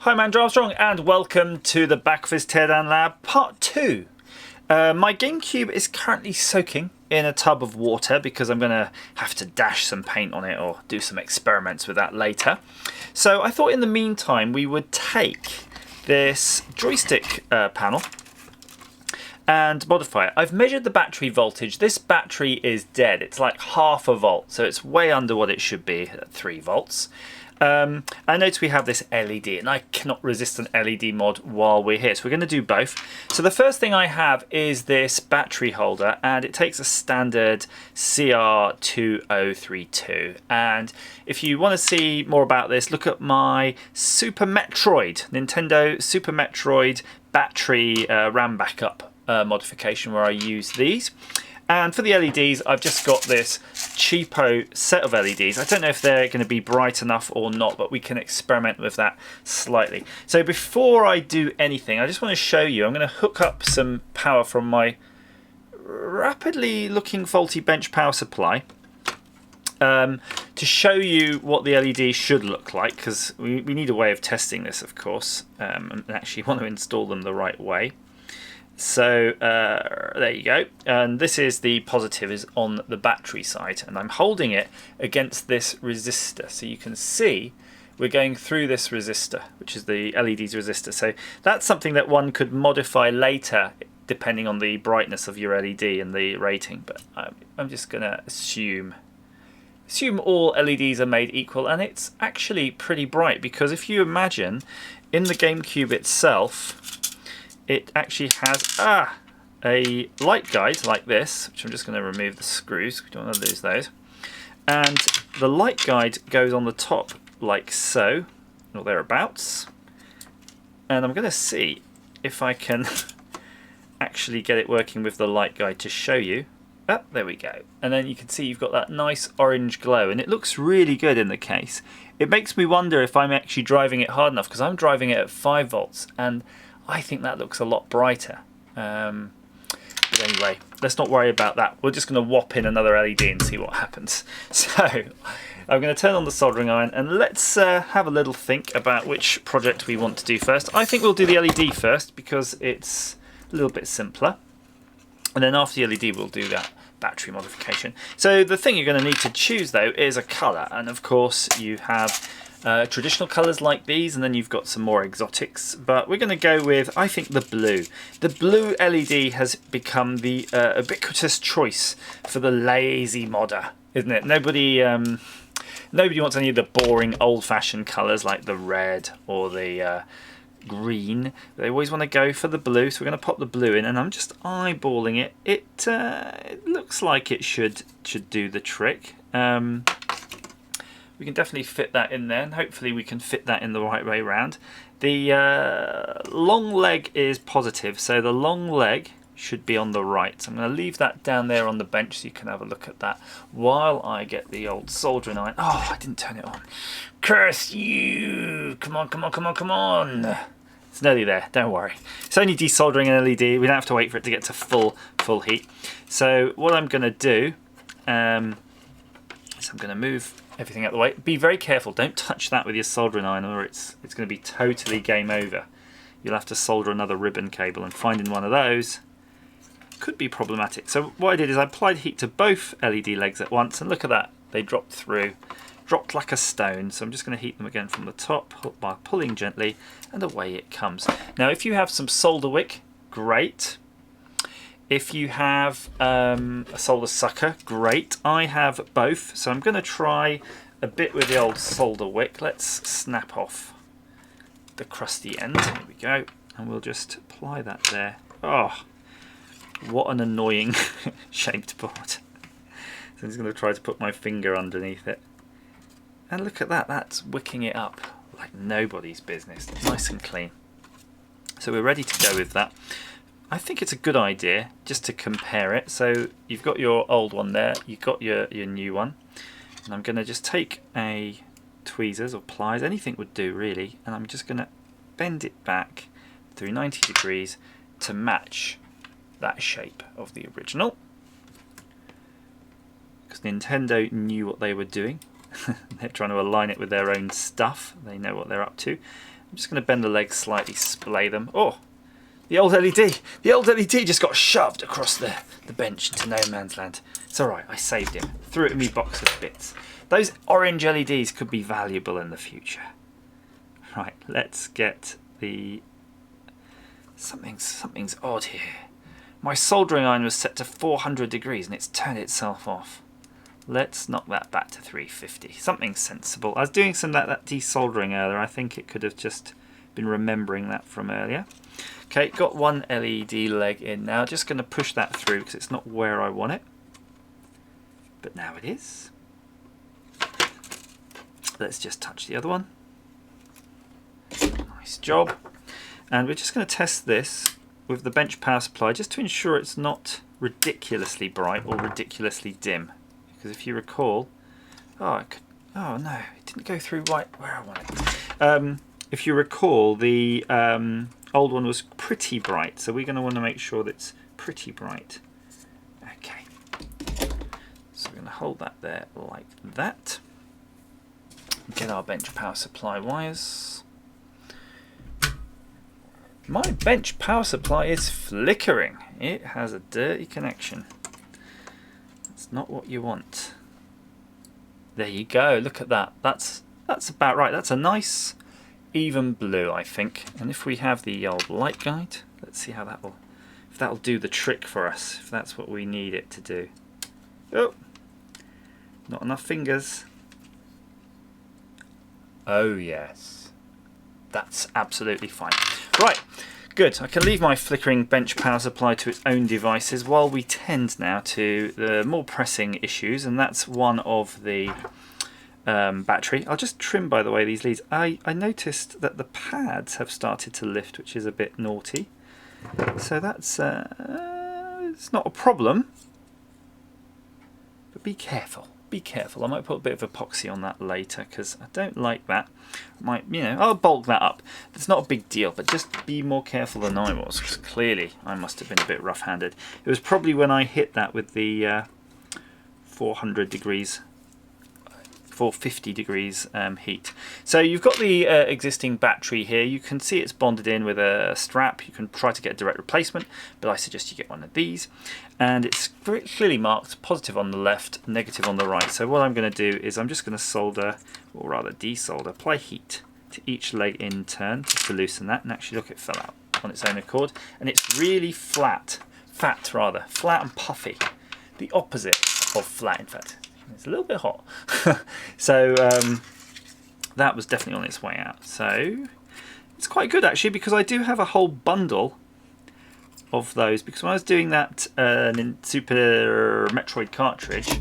Hi, I'm Andrew Armstrong and welcome to the Back Office Teardown Lab Part 2. My GameCube is currently soaking in a tub of water because I'm going to have to dash some paint on it or do some experiments with that later. So I thought in the meantime we would take this joystick panel and modify it. I've measured the battery voltage. This battery is dead. It's like half a volt, so it's way under what it should be at 3 volts. I notice we have this LED and I cannot resist an LED mod while we're here, so we're going to do both. So the first thing I have is this battery holder, and it takes a standard CR2032, and if you want to see more about this, look at my Super Metroid, Nintendo Super Metroid battery RAM backup modification where I use these. And for the LEDs, I've just got this cheapo set of LEDs. I don't know if they're going to be bright enough or not, but we can experiment with that slightly. So before I do anything, I just want to show you, I'm going to hook up some power from my rapidly looking faulty bench power supply to show you what the LEDs should look like, because we need a way of testing this, of course, and actually want to install them the right way. So there you go, and this is the positive is on the battery side, and I'm holding it against this resistor, so you can see we're going through this resistor, which is the LED's resistor. So that's something that one could modify later depending on the brightness of your LED and the rating, but I'm just gonna assume all LEDs are made equal, and it's actually pretty bright, because if you imagine in the GameCube itself, it actually has a light guide like this, which I'm just going to remove the screws, we don't want to lose those. And the light guide goes on the top like so, or thereabouts. And I'm going to see if I can actually get it working with the light guide to show you. Oh, there we go. And then you can see you've got that nice orange glow, and it looks really good in the case. It makes me wonder if I'm actually driving it hard enough, because I'm driving it at 5 volts, and I think that looks a lot brighter. But anyway, let's not worry about that. We're just going to whop in another LED and see what happens. So I'm going to turn on the soldering iron, and let's have a little think about which project we want to do first. I think we'll do the LED first because it's a little bit simpler. And then after the LED we'll do that battery modification. So the thing you're going to need to choose though is a colour, and of course you have traditional colours like these, and then you've got some more exotics, but we're going to go with, I think, the blue. The blue LED has become the ubiquitous choice for the lazy modder, isn't it? Nobody wants any of the boring old-fashioned colours like the red or the green. They always want to go for the blue, so we're going to pop the blue in, and I'm just eyeballing it. It looks like it should do the trick. We can definitely fit that in there, and hopefully we can fit that in the right way round. The long leg is positive, so the long leg should be on the right. So I'm going to leave that down there on the bench so you can have a look at that while I get the old soldering iron. Oh, I didn't turn it on. Curse you! Come on, come on, come on, come on! It's nearly there, don't worry. It's only desoldering an LED, we don't have to wait for it to get to full heat. So what I'm going to do is I'm going to move everything out of the way. Be very careful, don't touch that with your soldering iron, or it's going to be totally game over. You'll have to solder another ribbon cable, and finding one of those could be problematic. So what I did is I applied heat to both LED legs at once, and look at that, they dropped through, dropped like a stone. So I'm just going to heat them again from the top by pulling gently, and away it comes. Now if you have some solder wick, great. If you have a solder sucker, great. I have both, so I'm going to try a bit with the old solder wick. Let's snap off the crusty end. There we go, and we'll just apply that there. Oh, what an annoying shaped board. So I'm just going to try to put my finger underneath it, and look at that, that's wicking it up like nobody's business. Nice and clean. So we're ready to go with that. I think it's a good idea just to compare it. So you've got your old one there, you've got your new one, and I'm going to just take a tweezers or pliers, anything would do really, and I'm just going to bend it back through 90 degrees to match that shape of the original, because Nintendo knew what they were doing. They're trying to align it with their own stuff, they know what they're up to. I'm just going to bend the legs slightly, splay them. Oh, the old LED! The old LED just got shoved across the bench into no man's land. It's alright, I saved it. Threw it in my box of bits. Those orange LEDs could be valuable in the future. Right, let's get the... Something's odd here. My soldering iron was set to 400 degrees and it's turned itself off. Let's knock that back to 350. Something sensible. I was doing some of that desoldering earlier. I think it could have just been remembering that from earlier. Okay, got one LED leg in now. Just going to push that through because it's not where I want it. But now it is. Let's just touch the other one. Nice job. And we're just going to test this with the bench power supply just to ensure it's not ridiculously bright or ridiculously dim. Because if you recall, oh no, it didn't go through right where I wanted. If you recall, the old one was pretty bright, so we're going to want to make sure that it's pretty bright. Okay, so we're going to hold that there like that. Get our bench power supply wires. My bench power supply is flickering. It has a dirty connection. That's not what you want. There you go. Look at that. That's about right. That's a nice even blue, I think. And if we have the old light guide, let's see how that'll do the trick for us. If that's what we need it to do. Oh, not enough fingers. Oh yes, that's absolutely fine. Right, good. I can leave my flickering bench power supply to its own devices while we tend now to the more pressing issues, and that's one of the battery. I'll just trim, by the way, these leads. I noticed that the pads have started to lift, which is a bit naughty. So that's it's not a problem, but be careful. Be careful. I might put a bit of epoxy on that later because I don't like that. I might, I'll bulk that up. It's not a big deal, but just be more careful than I was because clearly I must have been a bit rough-handed. It was probably when I hit that with the 400 degrees, 450 degrees heat. So you've got the existing battery here. You can see it's bonded in with a strap. You can try to get a direct replacement, but I suggest you get one of these. And it's very clearly marked positive on the left, negative on the right. So what I'm going to do is I'm just going to solder, or rather desolder, apply heat to each leg in turn just to loosen that. And actually look, it fell out on its own accord. And it's really flat and puffy. The opposite of flat, in fact. It's a little bit hot. So that was definitely on its way out. So it's quite good actually, because I do have a whole bundle of those, because when I was doing that Super Metroid cartridge,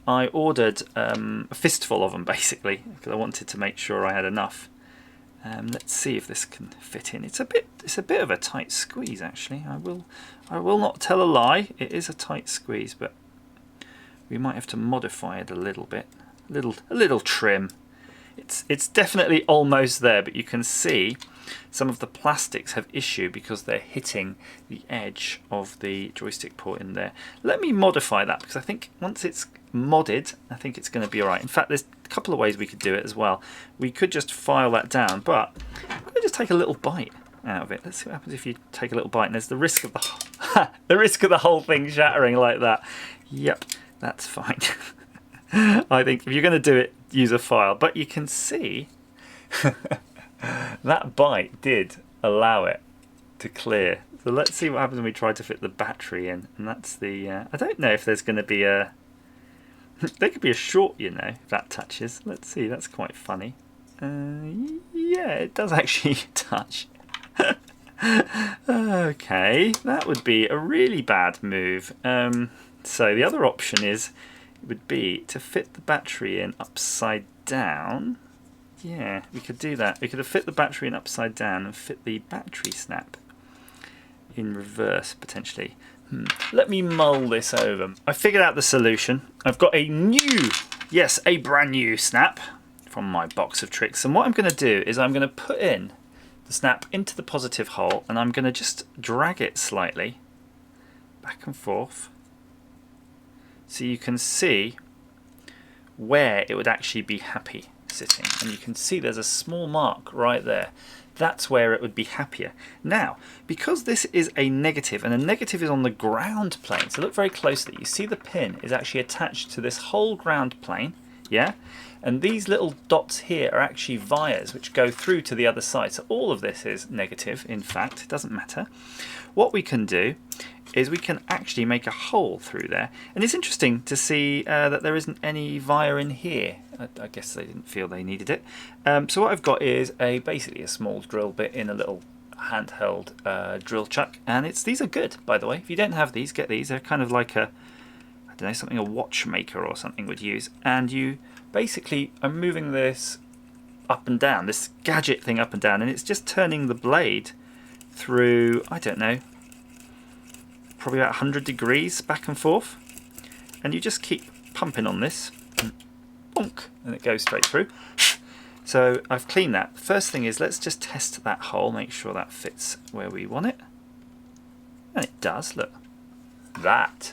I ordered a fistful of them basically, because I wanted to make sure I had enough. Let's see if this can fit in. It's a bit of a tight squeeze actually. I will not tell a lie. It is a tight squeeze, but we might have to modify it a little bit. A little trim. It's definitely almost there, but you can see some of the plastics have issue because they're hitting the edge of the joystick port in there. Let me modify that, because I think once it's modded, I think it's going to be alright. In fact, there's a couple of ways we could do it as well. We could just file that down, but I'm going to just take a little bite out of it. Let's see what happens if you take a little bite, and there's the risk of the whole thing shattering like that. Yep, that's fine. I think if you're going to do it, use a file. But you can see that bite did allow it to clear. So let's see what happens when we try to fit the battery in. And that's the... I don't know if there's going to be a... there could be a short, if that touches. Let's see, that's quite funny. Yeah, it does actually touch. Okay, that would be a really bad move. So the other option would be to fit the battery in upside down. Yeah, we could do that. We could have fit the battery in upside down and fit the battery snap in reverse potentially. Let me mull this over. I figured out the solution. I've got a brand new snap from my box of tricks, and what I'm going to do is I'm going to put in the snap into the positive hole, and I'm going to just drag it slightly back and forth so you can see where it would actually be happy. sitting, and you can see there's a small mark right there. That's where it would be happier. Now, because this is a negative, and a negative is on the ground plane, so look very closely. You see the pin is actually attached to this whole ground plane, yeah? And these little dots here are actually wires which go through to the other side. So all of this is negative, in fact, it doesn't matter. What we can do is we can actually make a hole through there. And it's interesting to see that there isn't any wire in here. I guess they didn't feel they needed it. So what I've got is basically a small drill bit in a little handheld drill chuck. And these are good, by the way. If you don't have these, get these. They're kind of like I don't know, something a watchmaker or something would use. And you basically are moving this up and down, this gadget thing up and down, and it's just turning the blade through, I don't know, probably about 100 degrees back and forth, and you just keep pumping on this, and bonk, and it goes straight through. So I've cleaned that. The first thing is, let's just test that hole, make sure that fits where we want it, and it does. Look, that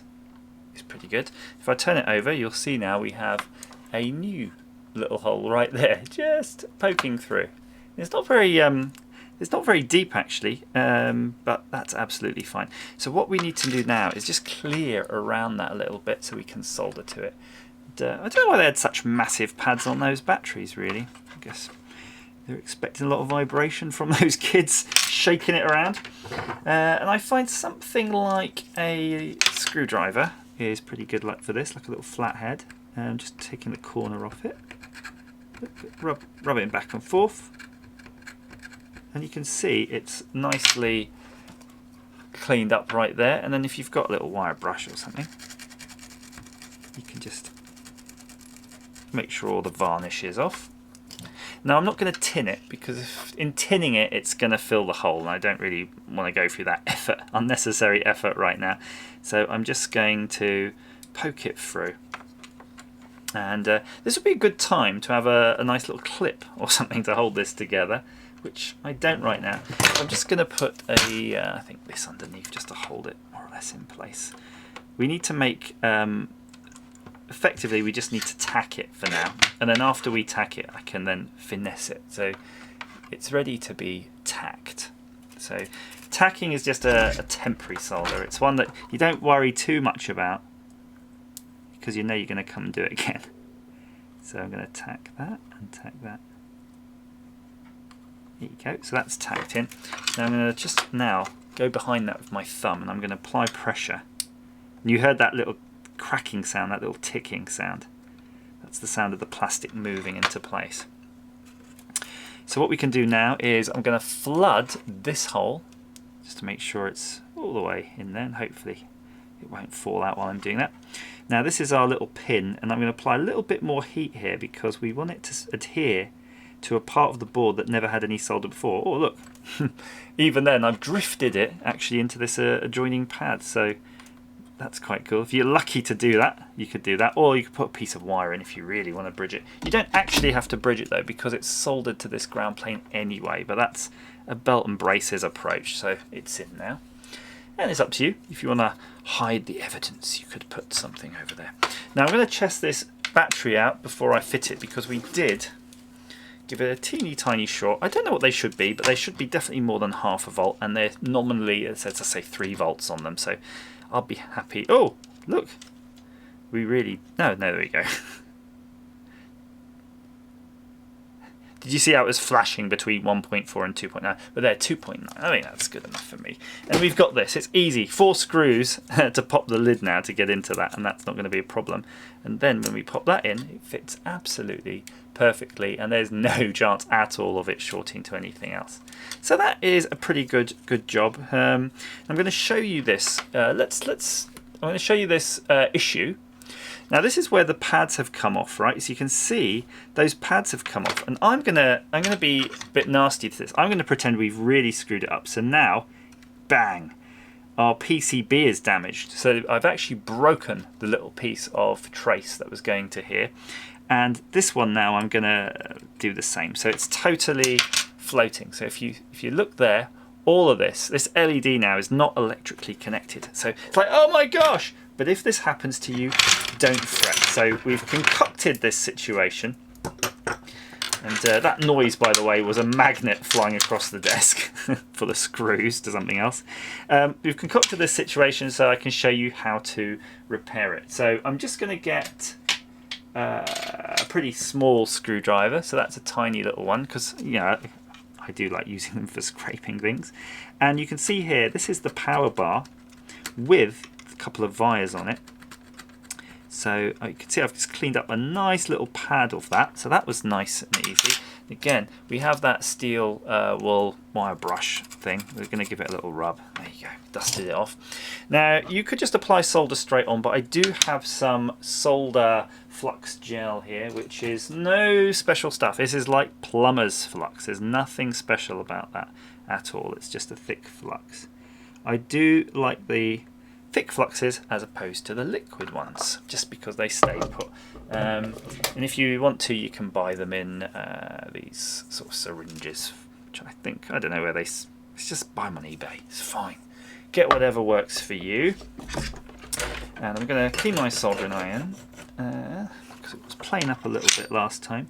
is pretty good. If I turn it over, you'll see now we have a new little hole right there, just poking through. It's not very deep actually, but that's absolutely fine. So what we need to do now is just clear around that a little bit so we can solder to it. And, I don't know why they had such massive pads on those batteries, really. I guess they're expecting a lot of vibration from those kids shaking it around. And I find something like a screwdriver is pretty good luck for this, like a little flathead. Just taking the corner off it, rub it back and forth, and you can see it's nicely cleaned up right there. And then if you've got a little wire brush or something, you can just make sure all the varnish is off. Now I'm not going to tin it, because in tinning it, it's going to fill the hole, and I don't really want to go through that unnecessary effort right now. So I'm just going to poke it through. And this would be a good time to have a nice little clip or something to hold this together, which I don't right now. So I'm just going to put I think this underneath just to hold it more or less in place. We need to make, effectively we just need to tack it for now. And then after we tack it, I can then finesse it. So it's ready to be tacked. So tacking is just a temporary solder. It's one that you don't worry too much about, because you know you're going to come and do it again. So I'm going to tack that and tack that. There you go. So that's tacked in. Now I'm going to just now go behind that with my thumb, and I'm going to apply pressure. And you heard that little cracking sound, that little ticking sound. That's the sound of the plastic moving into place. So what we can do now is I'm going to flood this hole just to make sure it's all the way in there, and hopefully it won't fall out while I'm doing that. Now this is our little pin, and I'm going to apply a little bit more heat here because we want it to adhere to a part of the board that never had any solder before. Oh look, even then I've drifted it actually into this adjoining pad, so that's quite cool. If you're lucky to do that, you could do that, or you could put a piece of wire in if you really want to bridge it. You don't actually have to bridge it though, because it's soldered to this ground plane anyway, but that's a belt and braces approach, so it's in now. And it's up to you. If you want to hide the evidence, you could put something over there. Now I'm going to test this battery out before I fit it, because we did give it a teeny tiny short. I don't know what they should be, but they should be definitely more than half a volt, and they're nominally, it says to say 3 volts on them, so I'll be happy. Oh, look. We really... No, there we go. Did you see how it was flashing between 1.4 and 2.9? But they're 2.9. I think that's good enough for me. And we've got this. It's easy. 4 screws to pop the lid now to get into that, and that's not going to be a problem. And then when we pop that in, it fits absolutely perfectly, and there's no chance at all of it shorting to anything else. So that is a pretty good job. I'm going to show you this. I'm going to show you this issue. Now this is where the pads have come off, right? So you can see those pads have come off, and I'm gonna be a bit nasty to this. I'm gonna pretend we've really screwed it up. So now, bang, our PCB is damaged. So I've actually broken the little piece of trace that was going to here, and this one now I'm gonna do the same. So it's totally floating. So if you look there, all of this LED now is not electrically connected. So it's like, oh my gosh! But if this happens to you, don't fret. So we've concocted this situation And that noise, by the way, was a magnet flying across the desk for the screws to something else. We've concocted this situation so I can show you how to repair it. So I'm just going to get a pretty small screwdriver. So that's a tiny little one because, you know, I do like using them for scraping things. And you can see here, this is the power bar with a couple of wires on it. So you can see I've just cleaned up a nice little pad of that. So that was nice and easy. Again, we have that steel wool wire brush thing. We're going to give it a little rub. There you go, dusted it off. Now you could just apply solder straight on, but I do have some solder flux gel here, which is no special stuff. This is like plumber's flux. There's nothing special about that at all. It's just a thick flux. I do like the thick fluxes as opposed to the liquid ones, just because they stay put. And if you want to, you can buy them in these sort of syringes, which I don't know where it's just buy them on eBay. It's fine. Get whatever works for you. And I'm going to clean my soldering iron because it was playing up a little bit last time.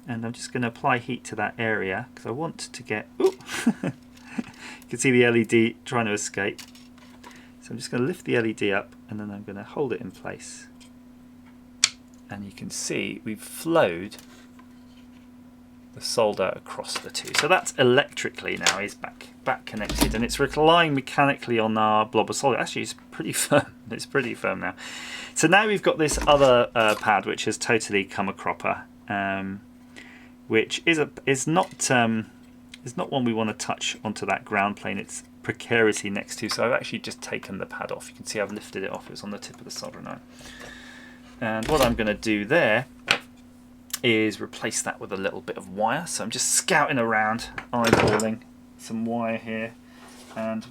And I'm just going to apply heat to that area because I want to get. Ooh, you can see the LED trying to escape. So I'm just going to lift the LED up and then I'm going to hold it in place. And you can see we've flowed the solder across the two. So that's electrically now is back connected, and it's relying mechanically on our blob of solder. Actually, it's pretty firm. It's pretty firm now. So now we've got this other pad which has totally come a cropper, which is not one we want to touch onto that ground plane. It's precariously next to, so I've actually just taken the pad off. You can see I've lifted it off. It was on the tip of the soldering iron. And what I'm going to do there is replace that with a little bit of wire. So I'm just scouting around, eyeballing some wire here, and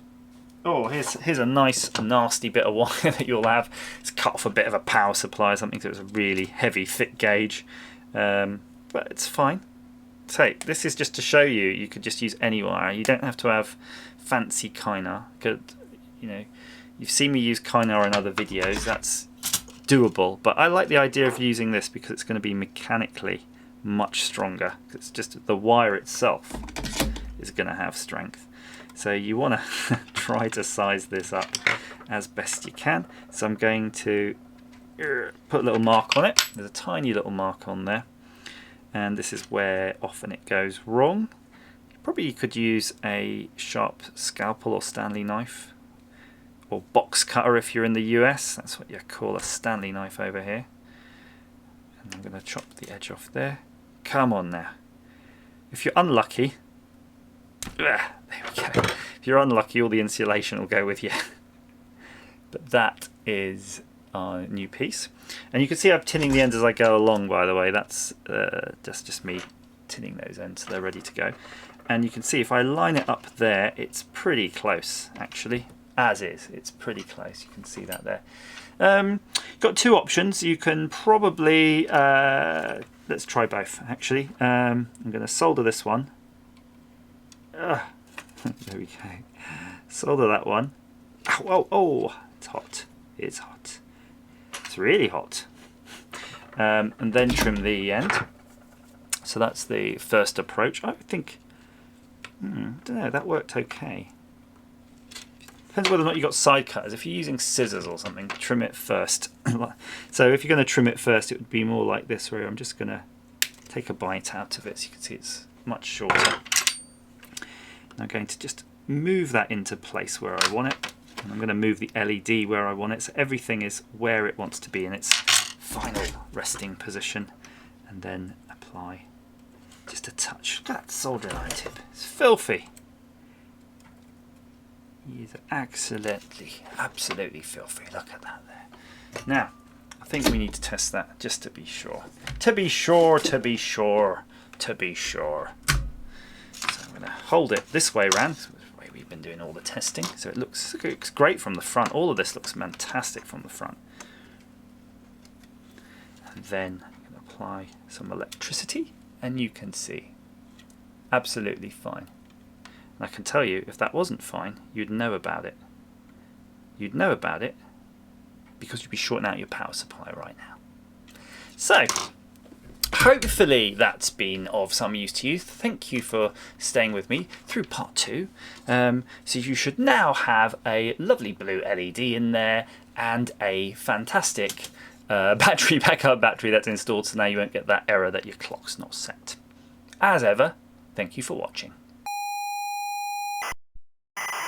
oh, here's a nice nasty bit of wire that you'll have. It's cut off a bit of a power supply or something, so it's a really heavy thick gauge, but it's fine. So this is just to show you could just use any wire. You don't have to have fancy Kynar. You know, you've seen me use Kynar in other videos. That's doable, but I like the idea of using this because it's going to be mechanically much stronger. It's just the wire itself is going to have strength. So you want to try to size this up as best you can. So I'm going to put a little mark on it. There's a tiny little mark on there. And this is where often it goes wrong. Probably you could use a sharp scalpel or Stanley knife, or box cutter if you're in the US. That's what you call a Stanley knife over here. And I'm going to chop the edge off there. Come on now. If you're unlucky, there we go. If you're unlucky, all the insulation will go with you. But that is our new piece. And you can see I'm tinning the ends as I go along, by the way. That's just me tinning those ends so they're ready to go. And you can see if I line it up there, it's pretty close actually. As is, it's pretty close. You can see that there. Got two options. You can probably let's try both actually. I'm going to solder this one. There we go. Solder that one. Oh, it's hot. It's hot. It's really hot. And then trim the end. So that's the first approach. I think. I don't know. That worked okay. Depends whether or not you've got side cutters. If you're using scissors or something, trim it first. So if you're going to trim it first, it would be more like this, where I'm just going to take a bite out of it. So you can see it's much shorter. I'm going to just move that into place where I want it. And I'm going to move the LED where I want it. So everything is where it wants to be in its final resting position. And then apply just a touch. Look at that soldering iron tip. It's filthy. It's absolutely filthy. Look at that there. Now, I think we need to test that just to be sure. To be sure. So I'm going to hold it this way around. This is the way we've been doing all the testing. So it looks great from the front. All of this looks fantastic from the front. And then I'm going to apply some electricity, and you can see absolutely fine. And I can tell you, if that wasn't fine, you'd know about it. You'd know about it because you'd be shorting out your power supply right now. So, hopefully that's been of some use to you. Thank you for staying with me through part 2. So you should now have a lovely blue LED in there and a fantastic backup battery that's installed, so now you won't get that error that your clock's not set. As ever, thank you for watching.